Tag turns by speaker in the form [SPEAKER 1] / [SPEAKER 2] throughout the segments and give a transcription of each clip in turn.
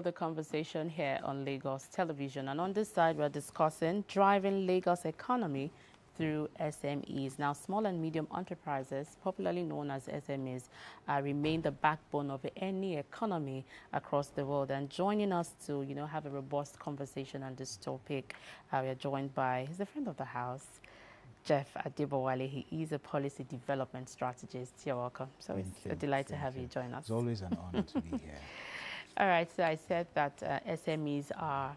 [SPEAKER 1] The conversation here on Lagos Television, and on this side we're discussing driving Lagos economy through SMEs. Now, small and medium enterprises, popularly known as SMEs, remain the backbone of any economy across the world. And joining us to, have a robust conversation on this topic, we are joined by, he's a friend of the house, Jeff Adebowale. He is a policy development strategist. You're welcome. So it's a delight to have you join us.
[SPEAKER 2] It's always an honor to be here.
[SPEAKER 1] All right, so I said that SMEs are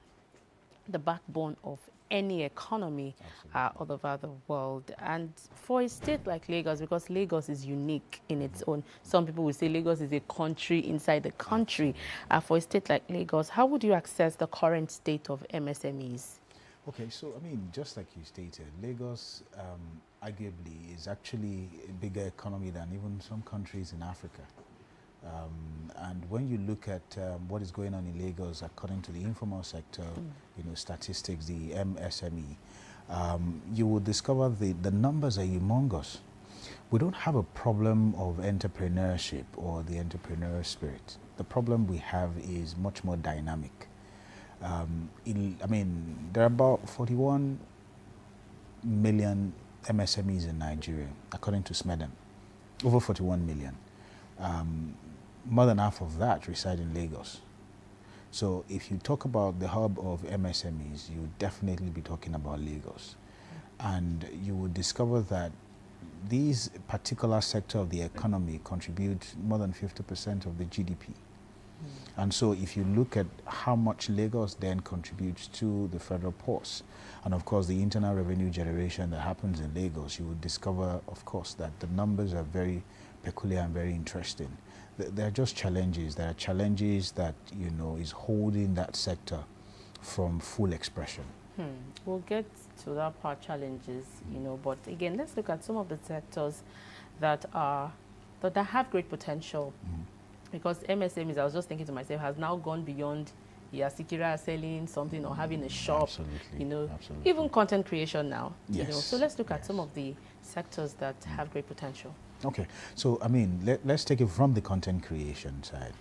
[SPEAKER 1] the backbone of any economy all over the world. And for a state like Lagos, because Lagos is unique in its own, some people will say Lagos is a country inside the country. For a state like Lagos, how would you assess the current state of MSMEs?
[SPEAKER 2] Okay, so I mean, just like you stated, Lagos arguably is actually a bigger economy than even some countries in Africa. And when you look at what is going on in Lagos, according to the informal sector, statistics, the MSME, you will discover the numbers are humongous. We don't have a problem of entrepreneurship or the entrepreneurial spirit. The problem we have is much more dynamic. There are about 41 million MSMEs in Nigeria, according to SMEDEM, over 41 million. More than half of that reside in Lagos. So if you talk about the hub of MSMEs, you would definitely be talking about Lagos. And you would discover that these particular sector of the economy contribute more than 50% of the GDP. And so if you look at how much Lagos then contributes to the federal purse, and of course the internal revenue generation that happens in Lagos, you will discover, of course, that the numbers are very peculiar and very interesting. There are just challenges. There are challenges that, is holding that sector from full expression.
[SPEAKER 1] We'll get to that part, challenges, but again, let's look at some of the sectors that have great potential. Because MSMEs, I was just thinking to myself, has now gone beyond Sikira selling something or having a shop,
[SPEAKER 2] Absolutely.
[SPEAKER 1] Even content creation now.
[SPEAKER 2] Yes.
[SPEAKER 1] So let's look at some of the sectors that have great potential.
[SPEAKER 2] Okay, so I mean, let's take it from the content creation side.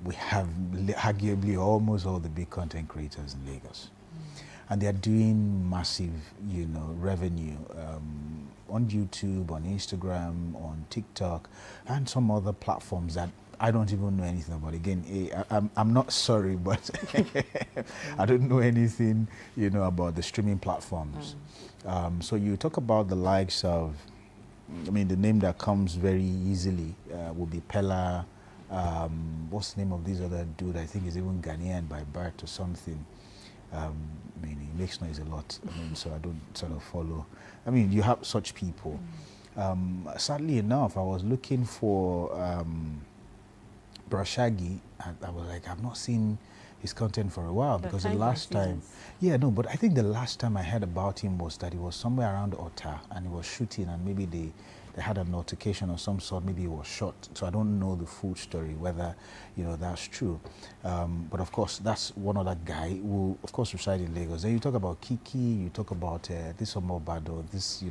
[SPEAKER 2] We have arguably almost all the big content creators in Lagos. And they are doing massive, revenue on YouTube, on Instagram, on TikTok, and some other platforms that I don't even know anything about. Again, I'm not sorry, but I don't know anything, about the streaming platforms. So you talk about the likes of, the name that comes very easily will be Pella. What's the name of this other dude? I think he's even Ghanaian by birth or something. He makes noise a lot, so I don't sort of follow. You have such people. Sadly enough, I was looking for Brashagi, and I was like, I've not seen his content for a while, because the last time, but I think the last time I heard about him was that he was somewhere around Otta and he was shooting, and maybe they had an altercation of some sort, maybe he was shot. So I don't know the full story, whether, that's true. But of course, that's one other guy who, of course, reside in Lagos. Then you talk about Kiki, you talk about this Omobado, this,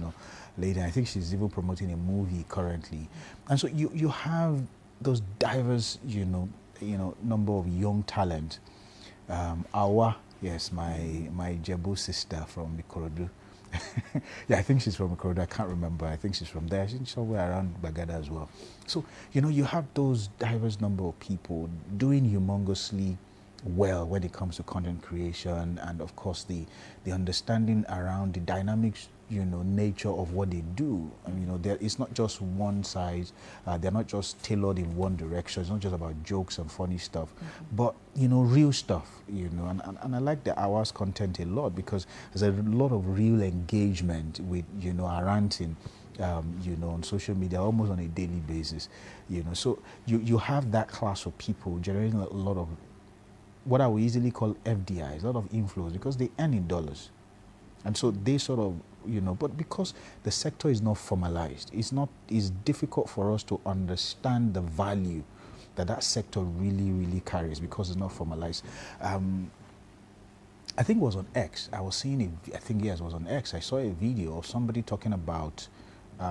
[SPEAKER 2] lady. I think she's even promoting a movie currently. And so you have those diverse, number of young talent. Awa, yes, my Jebu sister from Ikorodu. I think she's from Ikorodu. I can't remember. I think she's from there. She's somewhere around Bagada as well. So, you have those diverse number of people doing humongously well when it comes to content creation, and of course the understanding around the dynamics, nature of what they do. It's not just one size. They're not just tailored in one direction. It's not just about jokes and funny stuff, but real stuff. And I like the hours content a lot, because there's a lot of real engagement with our ranting. On social media almost on a daily basis. So you have that class of people generating a lot of what I would easily call FDIs, a lot of inflows, because they earn in dollars. And so they sort of, but because the sector is not formalized, it's difficult for us to understand the value that sector really, really carries, because it's not formalized. I think it was on X. I was seeing it was on X. I saw a video of somebody talking about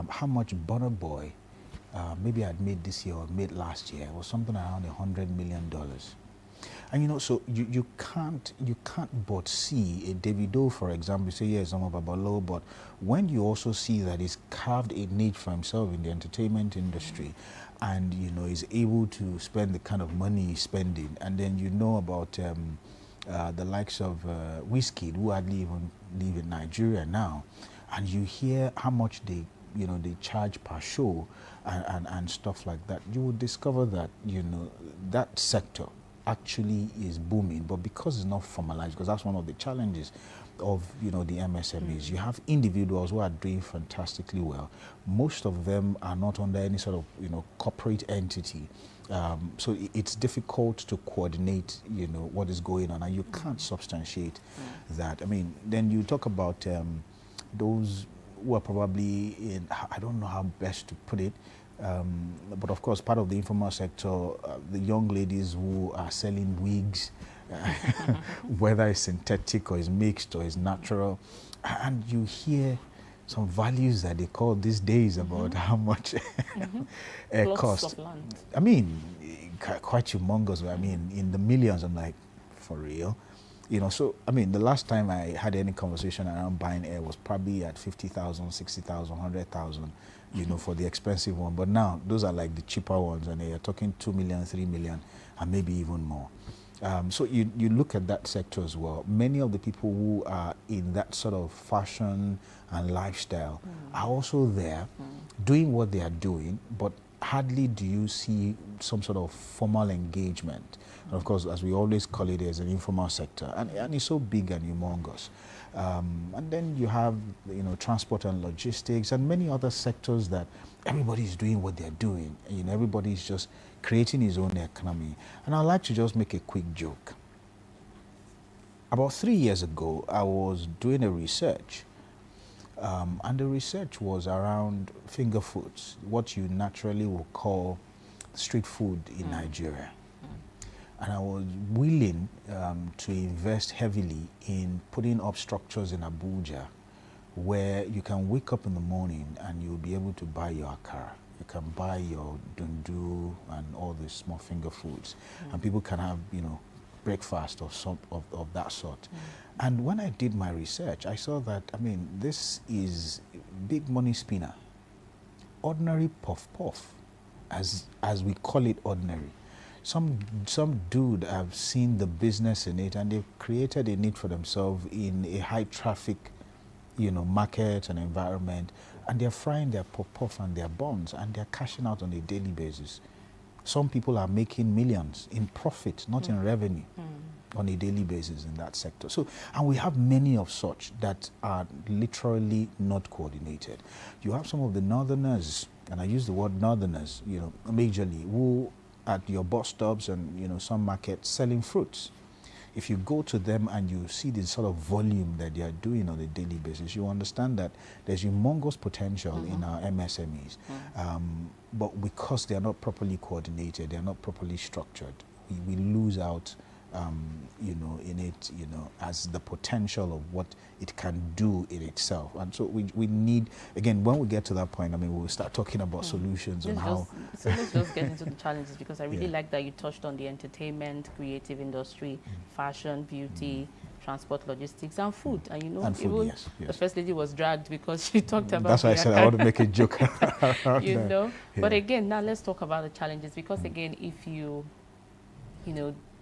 [SPEAKER 2] how much Burna Boy maybe I'd made this year or made last year. It was something around $100 million. And you know, so you can't but see a Davido, for example, say yes, I'm a Babalo, but when you also see that he's carved a niche for himself in the entertainment industry, and you know is able to spend the kind of money he's spending, and then you know about the likes of Wizkid, who hardly even live in Nigeria now, and you hear how much they charge per show and stuff like that, you will discover that that sector actually is booming, but because it's not formalized, because that's one of the challenges of the MSMEs. You have individuals who are doing fantastically well. Most of them are not under any sort of corporate entity, so it's difficult to coordinate what is going on, and you can't substantiate that. I mean, then you talk about those who are probably in, I don't know how best to put it, but of course part of the informal sector, the young ladies who are selling wigs, whether it's synthetic or it's mixed or it's natural, and you hear some values that they call these days about how much it costs. I mean, quite humongous. I mean, in the millions. I'm like, for real? So, I mean, the last time I had any conversation around buying air was probably at 50,000, 60,000, 100,000, for the expensive one. But now, those are like the cheaper ones, and you're talking 2 million, 3 million, and maybe even more. So you look at that sector as well. Many of the people who are in that sort of fashion and lifestyle are also there doing what they are doing, but hardly do you see some sort of formal engagement. And of course, as we always call it, as an informal sector, and it's so big and humongous. And then you have transport and logistics and many other sectors that everybody's doing what they're doing. Everybody's just creating his own economy. And I'd like to just make a quick joke. About 3 years ago, I was doing a research, and the research was around finger foods, what you naturally will call street food in Nigeria. And I was willing to invest heavily in putting up structures in Abuja where you can wake up in the morning and you'll be able to buy your akara. You can buy your dundu and all the small finger foods, and people can have, breakfast of some of that sort. And when I did my research, I saw that, I mean, this is big money spinner. Ordinary puff puff, as we call it, ordinary. Some dude have seen the business in it, and they've created a need for themselves in a high traffic, market and environment, and they're frying their puff and their buns, and they're cashing out on a daily basis. Some people are making millions in profit, not in revenue, on a daily basis in that sector. So, and we have many of such that are literally not coordinated. You have some of the northerners, and I use the word northerners, majorly, who at your bus stops and some markets selling fruits. If you go to them and you see the sort of volume that they are doing on a daily basis, you understand that there's humongous potential in our MSMEs. But because they are not properly coordinated, they are not properly structured, we lose out in it, as the potential of what it can do in itself. And so we need, again, when we get to that point, I mean, we'll start talking about solutions and how.
[SPEAKER 1] So let's just get into the challenges, because I really like that you touched on the entertainment, creative industry, fashion, beauty, transport, logistics, and food. And
[SPEAKER 2] and food,
[SPEAKER 1] even
[SPEAKER 2] yes.
[SPEAKER 1] the first lady was dragged because she talked about.
[SPEAKER 2] That's why I said I want to make a joke.
[SPEAKER 1] But again, now let's talk about the challenges, because again, if you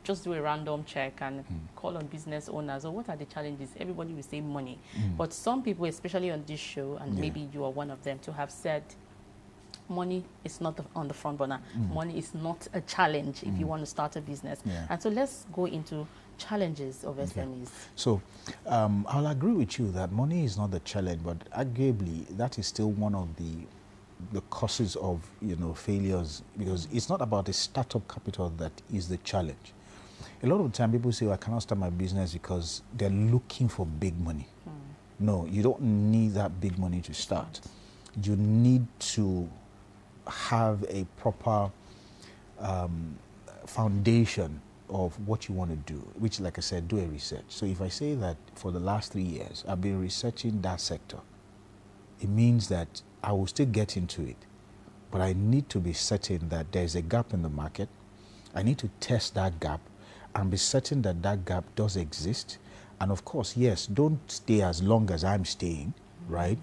[SPEAKER 1] just do a random check and call on business owners, or what are the challenges? Everybody will say money. But some people, especially on this show, and maybe you are one of them, to have said money is not on the front burner. Money is not a challenge if you want to start a business. And so let's go into challenges of SMEs.
[SPEAKER 2] So I'll agree with you that money is not the challenge, but arguably that is still one of the causes of failures, because it's not about the startup capital that is the challenge. A lot of the time people say, I cannot start my business because they're looking for big money. No, you don't need that big money to start. You need to have a proper foundation of what you want to do, which, like I said, do a research. So if I say that for the last 3 years, I've been researching that sector, it means that I will still get into it, but I need to be certain that there's a gap in the market. I need to test that gap, and be certain that that gap does exist. And of course, yes, don't stay as long as I'm staying, right?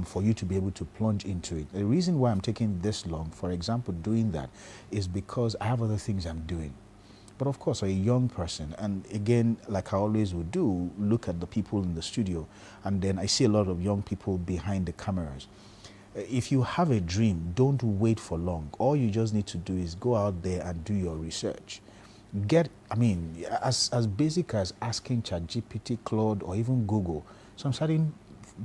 [SPEAKER 2] For you to be able to plunge into it. The reason why I'm taking this long, for example, doing that, is because I have other things I'm doing. But of course, a young person, and again, like I always would do, look at the people in the studio, and then I see a lot of young people behind the cameras. If you have a dream, don't wait for long. All you just need to do is go out there and do your research. As basic as asking ChatGPT, Claude, or even Google, some certain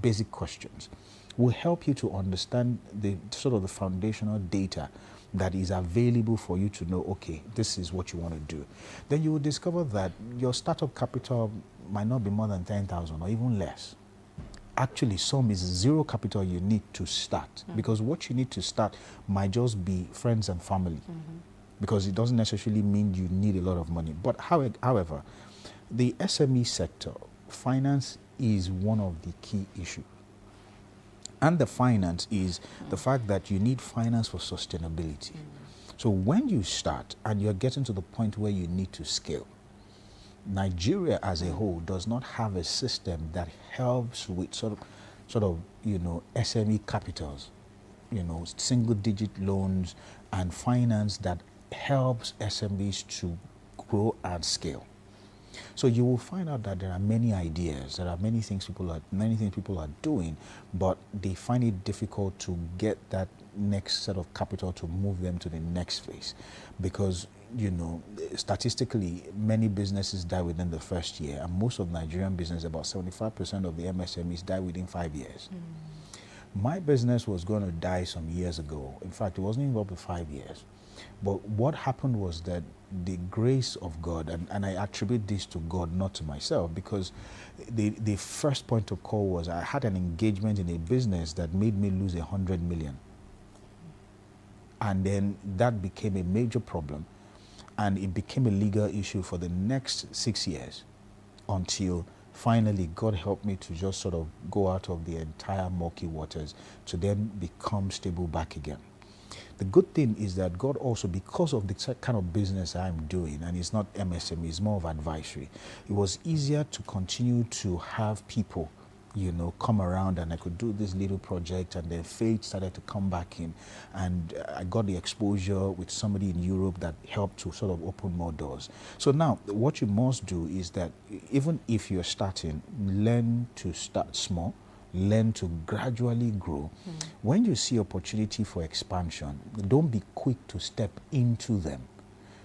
[SPEAKER 2] basic questions will help you to understand the sort of the foundational data that is available for you to know, okay, this is what you want to do. Then you will discover that your startup capital might not be more than 10,000 or even less. Actually, some is zero capital you need to start, because what you need to start might just be friends and family, because it doesn't necessarily mean you need a lot of money. But however, the SME sector, finance is one of the key issues. And the finance is the fact that you need finance for sustainability. So when you start and you're getting to the point where you need to scale, Nigeria as a whole does not have a system that helps with sort of SME capitals, single digit loans and finance that helps SMEs to grow and scale. So you will find out that there are many ideas, there are many things people are doing, but they find it difficult to get that next set of capital to move them to the next phase, because statistically many businesses die within the first year, and most of Nigerian business, about 75% of the MSMEs, die within 5 years. My business was going to die some years ago. In fact, it wasn't even up to 5 years. But what happened was that the grace of God, and I attribute this to God, not to myself, because the first point of call was I had an engagement in a business that made me lose 100 million. And then that became a major problem, and it became a legal issue for the next 6 years, until finally God helped me to just sort of go out of the entire murky waters to then become stable back again. The good thing is that God also, because of the kind of business I'm doing, and it's not MSME, it's more of advisory, it was easier to continue to have people, come around, and I could do this little project, and then faith started to come back in, and I got the exposure with somebody in Europe that helped to sort of open more doors. So now, what you must do is that even if you're starting, learn to start small, learn to gradually grow. When you see opportunity for expansion, don't be quick to step into them.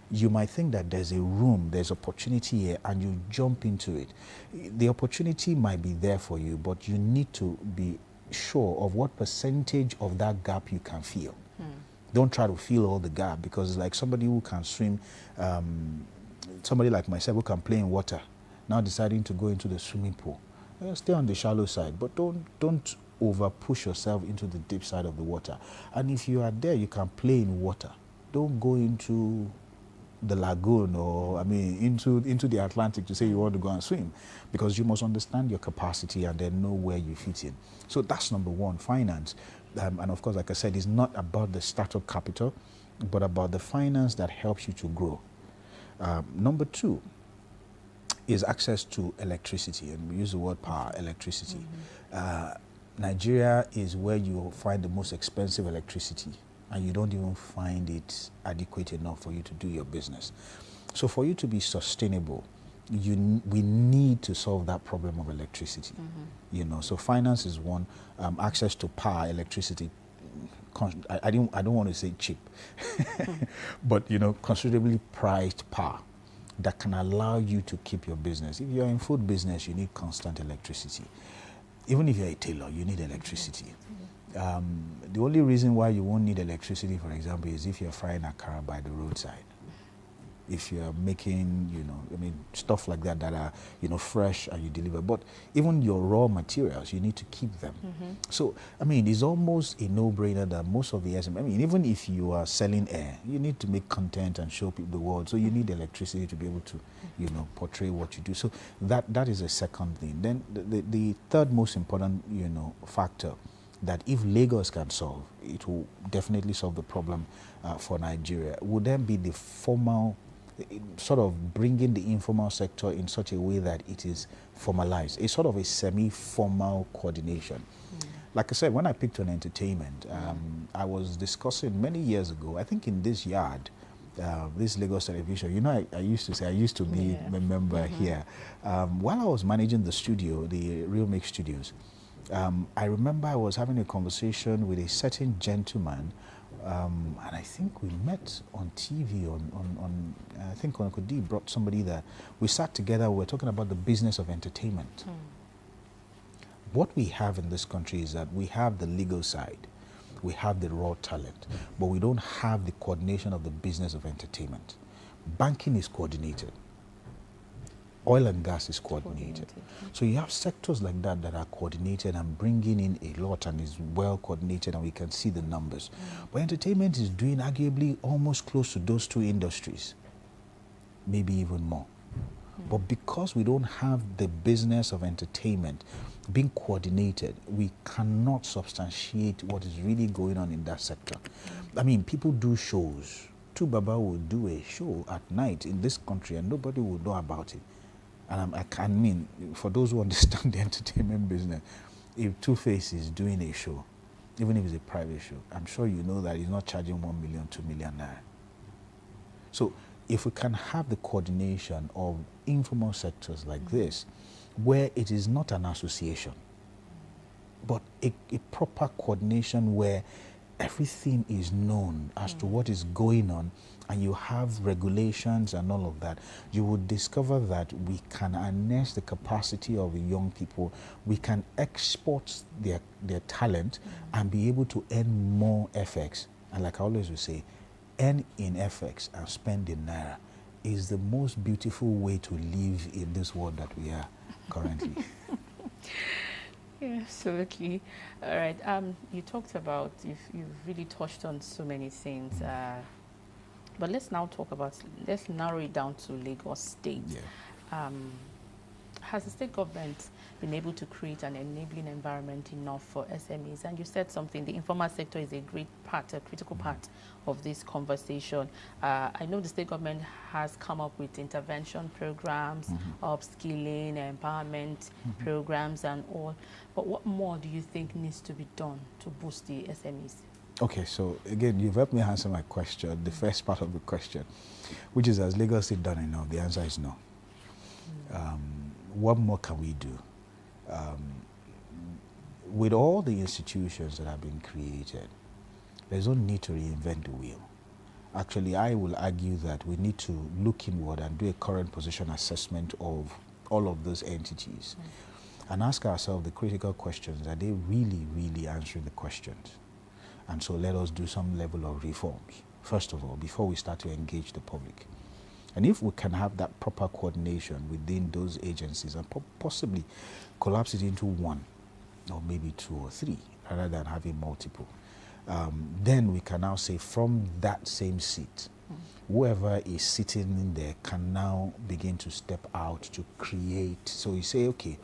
[SPEAKER 2] You might think that there's a room, there's opportunity here, and you jump into it. The opportunity might be there for you, but you need to be sure of what percentage of that gap you can fill. Don't try to fill all the gap, because it's like somebody who can swim, somebody like myself who can play in water, now deciding to go into the swimming pool. Stay on the shallow side, but don't over push yourself into the deep side of the water. And if you are there, you can play in water. Don't go into the lagoon or into the Atlantic to say you want to go and swim, because you must understand your capacity and then know where you fit in. So that's number one, finance. And of course, like I said, it's not about the startup capital, but about the finance that helps you to grow. Number two is access to electricity, and we use the word power, electricity. Nigeria is where you find the most expensive electricity, and you don't even find it adequate enough for you to do your business. So for you to be sustainable, we need to solve that problem of electricity. So finance is one, access to power, electricity. I don't want to say cheap, but considerably priced power that can allow you to keep your business. If you're in food business, you need constant electricity. Even if you're a tailor, you need electricity. The only reason why you won't need electricity, for example, is if you're frying akara by the roadside. If you're making, stuff like that are, fresh and you deliver. But even your raw materials, you need to keep them. So, it's almost a no-brainer that most of the SMEs, even if you are selling air, you need to make content and show people the world. So you need electricity to be able to, portray what you do. So that is a second thing. Then the third most important, factor that if Lagos can solve, it will definitely solve the problem for Nigeria, would then be the formal sort of bringing the informal sector in such a way that it is formalized, a sort of a semi-formal coordination. Like I said, when I picked on entertainment, I was discussing many years ago, I think in this yard, this Lagos television, you know, I used to say, I used to be a member here. While I was managing the studio, the Real Mix Studios, I remember I was having a conversation with a certain gentleman, and I think we met on TV, I think Onkodi brought somebody there. We sat together, we were talking about the business of entertainment. What we have in this country is that we have the legal side, we have the raw talent, but we don't have the coordination of the business of entertainment. Banking is coordinated. Oil and gas is coordinated. So you have sectors like that that are coordinated and bringing in a lot and is well coordinated, and we can see the numbers. But entertainment is doing arguably almost close to those two industries, maybe even more. But because we don't have the business of entertainment being coordinated, we cannot substantiate what is really going on in that sector. I mean, people do shows. Baba will do a show at night in this country and nobody will know about it. And I mean, for those who understand the entertainment business, if Two-Face is doing a show, even if it's a private show, I'm sure you know that he's not charging 1 million, 2 million naira. So if we can have the coordination of informal sectors like this, where it is not an association, but a proper coordination where everything is known as to what is going on, and you have regulations and all of that, you would discover that we can harness the capacity of the young people. We can export their talent and be able to earn more FX. And like I always will say, earn in FX and spend in Naira is the most beautiful way to live in this world that we are currently.
[SPEAKER 1] Yeah, absolutely. All right. You talked about, you've really touched on so many things. But let's now talk about, let's narrow it down to Lagos State. Yeah. Has the state government been able to create an enabling environment enough for SMEs? And you said something, the informal sector is a great part, a critical part of this conversation. I know the state government has come up with intervention programs, upskilling, empowerment programs and all. But what more do you think needs to be done to boost the SMEs?
[SPEAKER 2] Okay, so again, you've helped me answer my question, the first part of the question, which is, has Lagos State done enough? The answer is no. What more can we do? With all the institutions that have been created, there's no need to reinvent the wheel. Actually, I will argue that we need to look inward and do a current position assessment of all of those entities and ask ourselves the critical questions. Are they really, really answering the questions? And so let us do some level of reforms, first of all, before we start to engage the public. And if we can have that proper coordination within those agencies and possibly collapse it into one, or maybe two or three, rather than having multiple, then we can now say from that same seat, whoever is sitting in there can now begin to step out to create. So you say, okay,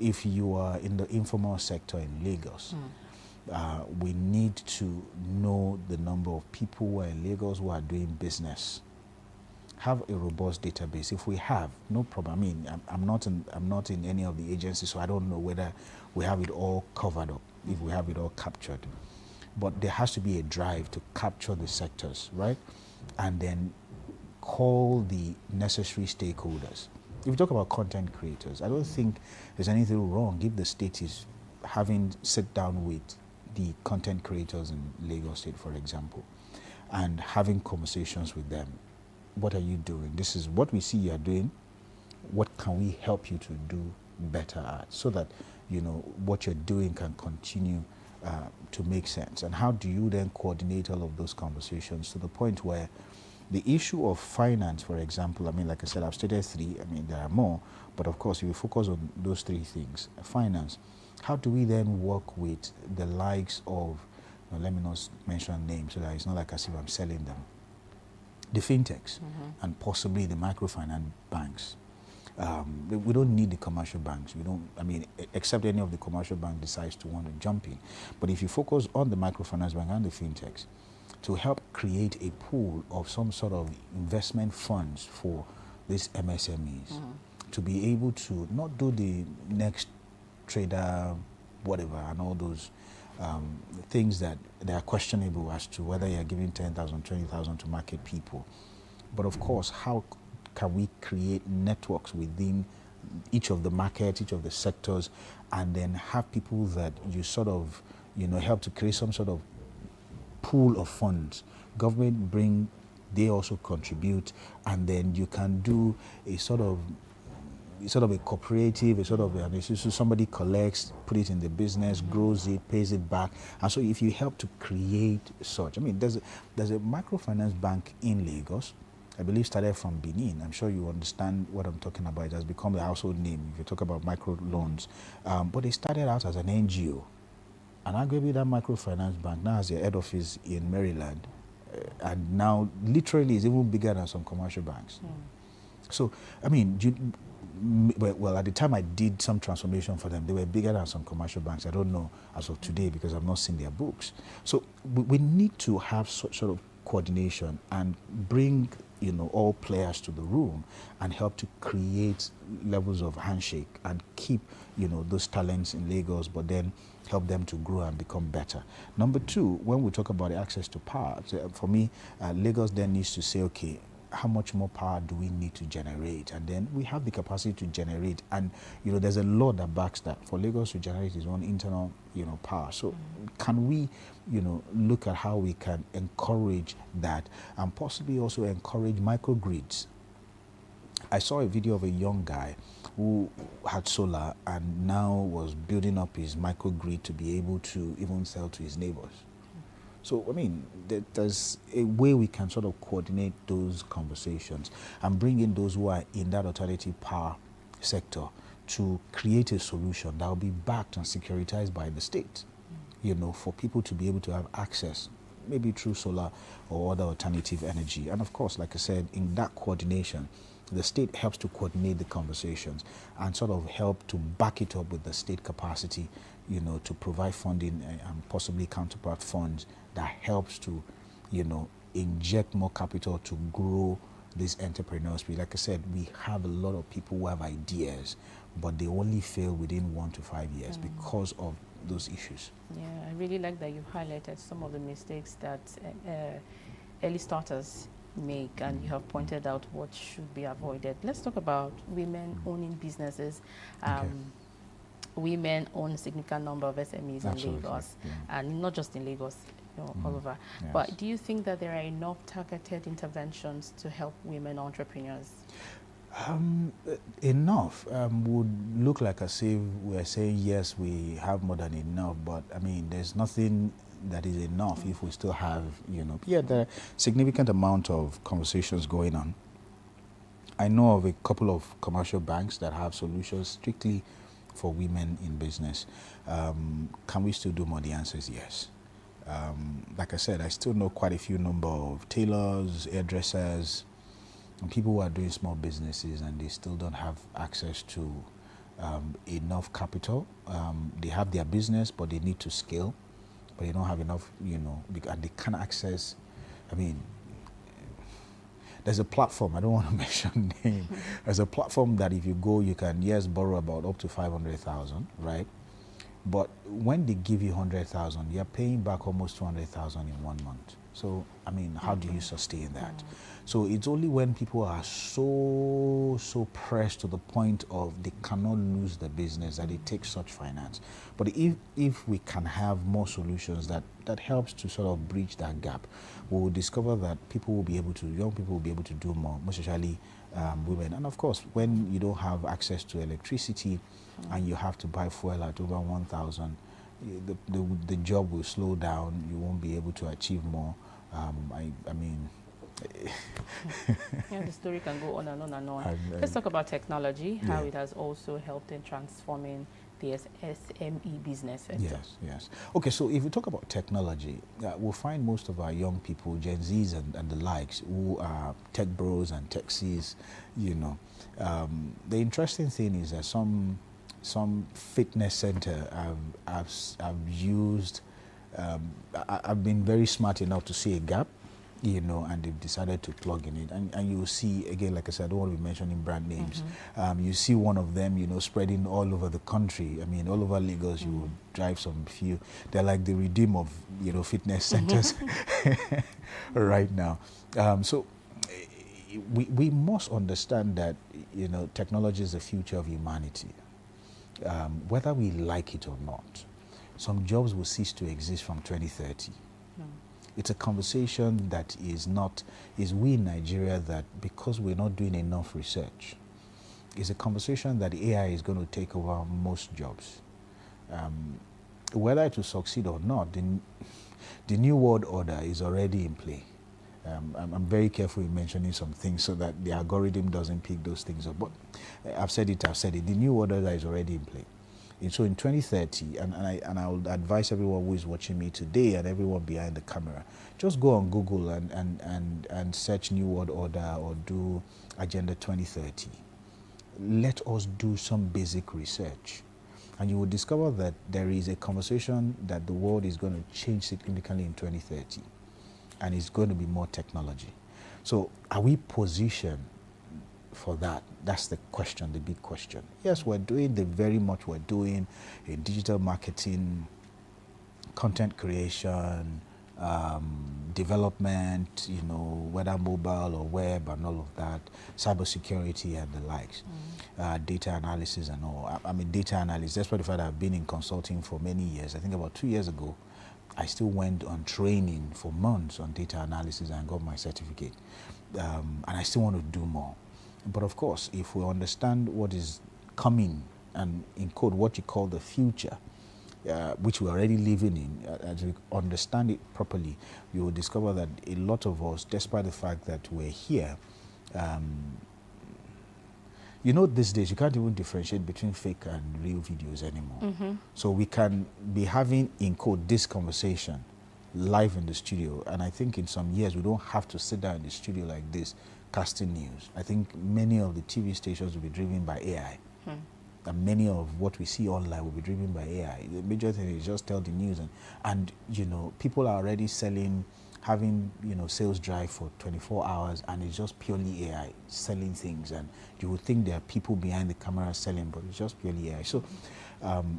[SPEAKER 2] if you are in the informal sector in Lagos, we need to know the number of people who are in Lagos who are doing business. Have a robust database. If we have, no problem. I mean, I'm not in any of the agencies, so I don't know whether we have it all covered up, if we have it all captured. But there has to be a drive to capture the sectors, right? And then call the necessary stakeholders. If you talk about content creators, I don't think there's anything wrong if the state is having sit down with the content creators in Lagos State, for example, and having conversations with them. What are you doing? This is what we see you are doing. What can we help you to do better at, so that, you know, what you're doing can continue to make sense? And how do you then coordinate all of those conversations to the point where the issue of finance, for example, I mean, like I said, I've stated three. I mean, there are more, but of course, if we focus on those three things, finance, how do we then work with the likes of, let me not mention names so that it's not like as if I'm selling them, the fintechs and possibly the microfinance banks. We don't need the commercial banks. We don't, I mean, except any of the commercial banks decides to want to jump in. But if you focus on the microfinance bank and the fintechs, to help create a pool of some sort of investment funds for these MSMEs to be able to not do the next trader, whatever, and all those things that they are questionable as to whether you're giving 10,000, 20,000 to market people. But of course, how can we create networks within each of the markets, each of the sectors, and then have people that you sort of, help to create some sort of pool of funds. Government bring, they also contribute, and then you can do a sort of a cooperative, so somebody collects, put it in the business, grows it, pays it back. And so if you help to create such, there's a microfinance bank in Lagos, I believe started from Benin. I'm sure you understand what I'm talking about. It has become a household name if you talk about micro loans. But it started out as an NGO. And arguably that microfinance bank now has a head office in Maryland. And now literally is even bigger than some commercial banks. So, well, at the time I did some transformation for them, they were bigger than some commercial banks. I don't know as of today because I've not seen their books. So we need to have sort of coordination and bring all players to the room and help to create levels of handshake and keep those talents in Lagos, but then help them to grow and become better. Number two, when we talk about the access to power, for me, Lagos then needs to say, okay, how much more power do we need to generate? And then we have the capacity to generate. And, there's a law that backs that. For Lagos to generate its own internal, power. So can we, look at how we can encourage that and possibly also encourage microgrids? I saw a video of a young guy who had solar and now was building up his microgrid to be able to even sell to his neighbors. So, there's a way we can sort of coordinate those conversations and bring in those who are in that alternative power sector to create a solution that will be backed and securitized by the state, for people to be able to have access, maybe through solar or other alternative energy. And of course, like I said, in that coordination, the state helps to coordinate the conversations and sort of help to back it up with the state capacity, to provide funding and possibly counterpart funds that helps to, inject more capital to grow these entrepreneurs. Like I said, we have a lot of people who have ideas, but they only fail within 1 to 5 years because of those issues.
[SPEAKER 1] Yeah, I really like that you highlighted some of the mistakes that early starters make, and you have pointed out what should be avoided. Let's talk about women owning businesses. Women own a significant number of SMEs in Lagos, and not just in Lagos, all over.
[SPEAKER 2] Yes.
[SPEAKER 1] But do you think that there are enough targeted interventions to help women entrepreneurs?
[SPEAKER 2] Enough would look like as if we're saying, yes, we have more than enough, but there's nothing that is enough if we still have, there are significant amount of conversations going on. I know of a couple of commercial banks that have solutions strictly for women in business. Can we still do more? The answer is yes. Like I said, I still know quite a few number of tailors, hairdressers, and people who are doing small businesses and they still don't have access to enough capital. They have their business, but they need to scale, but they don't have enough, and they can't access, there's a platform, I don't want to mention name. There's a platform that if you go, you can, yes, borrow about up to 500,000, right? But when they give you 100,000, you're paying back almost 200,000 in 1 month. So, how do you sustain that? So it's only when people are so pressed to the point of they cannot lose the business that it takes such finance. But if we can have more solutions that helps to sort of bridge that gap, we will discover that young people will be able to do more, most especially women. And of course, when you don't have access to electricity and you have to buy fuel at over 1,000, the job will slow down. You won't be able to achieve more.
[SPEAKER 1] The story can go on and on and on. Let's talk about technology, how it has also helped in transforming the SME business sector.
[SPEAKER 2] Yes. Okay, so if we talk about technology, we'll find most of our young people, Gen Zs and the likes, who are tech bros and techies, The interesting thing is that some fitness center have used I've been very smart enough to see a gap, you know, and they've decided to plug in it. And you will see, again, like I said, I don't want to be mentioning brand names. You see one of them, you know, spreading all over the country. I mean, all over Lagos, you will drive some few. They're like the redeem of, you know, fitness centers right now. So we must understand that, you know, technology is the future of humanity. Whether we like it or not, some jobs will cease to exist from 2030. No. It's a conversation that is we in Nigeria that because we're not doing enough research, it's a conversation that AI is going to take over most jobs. Whether it will succeed or not, the new world order is already in play. I'm very careful in mentioning some things so that the algorithm doesn't pick those things up. But I've said it. The new world order is already in play. And so in 2030, and I would advise everyone who is watching me today and everyone behind the camera, just go on Google and search New World Order or do Agenda 2030. Let us do some basic research. And you will discover that there is a conversation that the world is going to change significantly in 2030. And it's going to be more technology. So are we positioned for that? That's the question, the big question. Yes, we're doing very much we're doing in digital marketing, content creation, development, you know, whether mobile or web and all of that, cybersecurity and the likes, data analysis and all. I'm a data analyst. That's why the fact I've been in consulting for many years. I think about 2 years ago, I still went on training for months on data analysis and got my certificate. And I still want to do more. But of course, if we understand what is coming and in code what you call the future, which we're already living in, as we understand it properly, we will discover that a lot of us, despite the fact that we're here, you know, these days you can't even differentiate between fake and real videos anymore. So we can be having in code this conversation live in the studio, and I think in some years we don't have to sit down in the studio like this casting news. I think many of the TV stations will be driven by AI. And many of what we see online will be driven by AI. The major thing is just tell the news, and you know, people are already having, you know, sales drive for 24 hours, and it's just purely AI selling things, and you would think there are people behind the camera selling, but it's just purely AI. So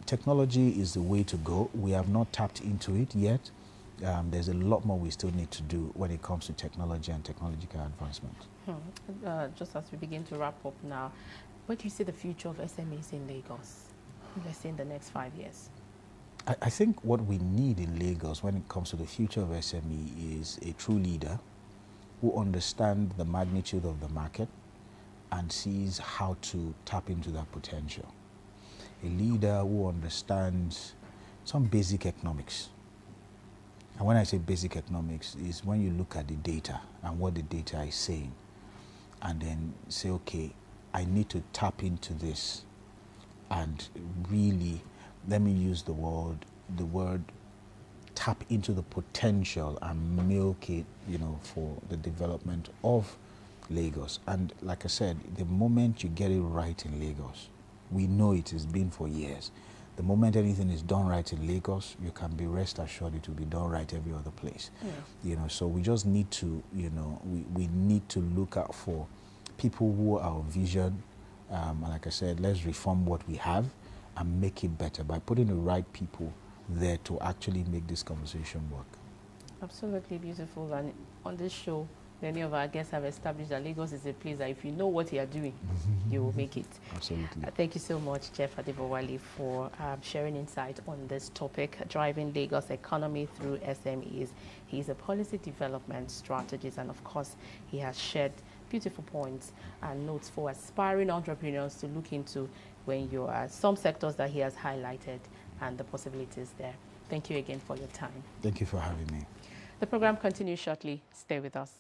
[SPEAKER 2] technology is the way to go. We have not tapped into it yet. There's a lot more we still need to do when it comes to technology and technological advancement.
[SPEAKER 1] Just as we begin to wrap up now, where do you see the future of SMEs in Lagos, let's say in the next 5 years?
[SPEAKER 2] I think what we need in Lagos when it comes to the future of SME is a true leader who understands the magnitude of the market and sees how to tap into that potential. A leader who understands some basic economics. And when I say basic economics, is when you look at the data and what the data is saying, and then say, okay, I need to tap into this and really, let me use the word tap into the potential and milk it, you know, for the development of Lagos. And like I said, the moment you get it right in Lagos, we know it has been for years. The moment anything is done right in Lagos, you can be rest assured it will be done right every other place. You know, so we just need to, you know, we need to look out for people who are of vision. And like I said, let's reform what we have and make it better by putting the right people there to actually make this conversation work.
[SPEAKER 1] Absolutely beautiful. And on this show, many of our guests have established that Lagos is a place that if you know what you are doing, you will make it.
[SPEAKER 2] Absolutely.
[SPEAKER 1] Thank you so much, Jeff Adebowale, for sharing insight on this topic, driving Lagos economy through SMEs. He's a policy development strategist, and of course, he has shared beautiful points and notes for aspiring entrepreneurs to look into when you are some sectors that he has highlighted and the possibilities there. Thank you again for your time.
[SPEAKER 2] Thank you for having me.
[SPEAKER 1] The program continues shortly. Stay with us.